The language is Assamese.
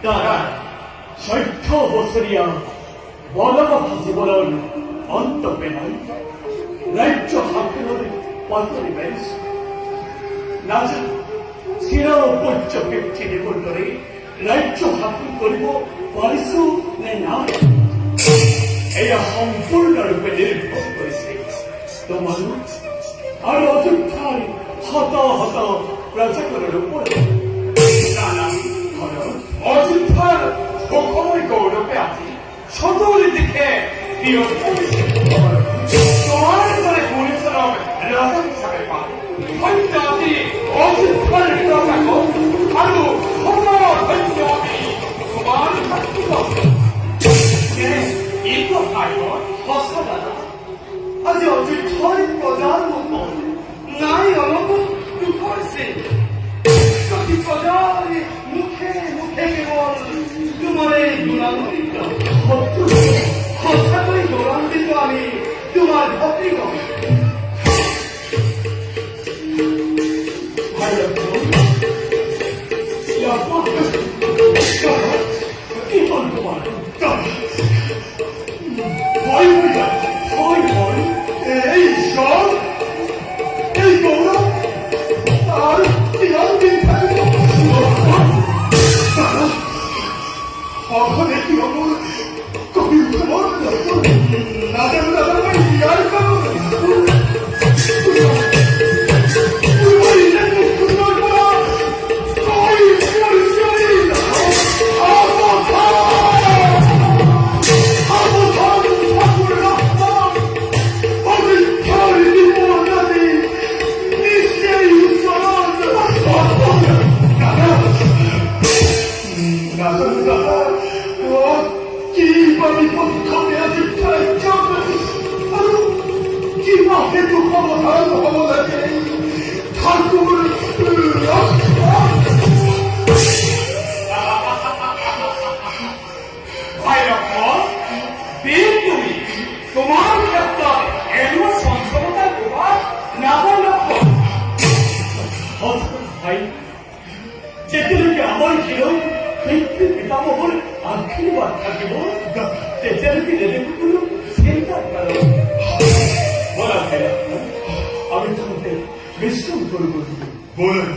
তাৰা সৈন্য বছৰিয়া বলবৎ জীৱনৰ অন্ত পেলাই ৰাজ্য শাসনৰ পথৰে বেৰিছে নাজানো চিৰ পূজ্য ব্যক্তিদেৱৰ দৰে ৰাজ্য শাসন কৰিব পাৰিছো নে নাই এয়া সম্পূৰ্ণৰূপে নিৰ্ভৰ কৰিছে তোমালোক আৰু অযোধ্যাৰ শত শত প্ৰজাসকলৰ ওপৰত অযোধ্যার সকলের গৌরবে আছে চতুর্দিকে তোমার করে পরিচালক রাজা হিসাবে পান হয়তো আপনি অযোধ্যার প্রশাসক আরো ধৈর্য আমি তোমার এই কথায় সঁচা দাদা আজি অযোধ্যার প্রজার মন নাই অলপ দুঃখ হয়েছে প্রজার মুখে মুখে কেবল তোমার গুণান্বিত সঁচাকৈ গৌৰৱান্বিত আমি তোমাৰ ভক্তিগণ কি হল তোমার ভয় এই সব এই গৌরব আর চিরদিন অঘরে কি অমর কবি খবর না জানো ইয়ার তোমার ক্ষেত্রে এমন সঞ্চলতার প্রভাব না ভাই যেতেলৈকে আমার হিরোই পিতৃ পিতামহর আশীর্বাদ থাকিব তেতিয়ালৈকে নেদেখো কোনো চিন্তার কারণ বলা ভাই আমি তোমাকে বিশ্রাম করব বলেন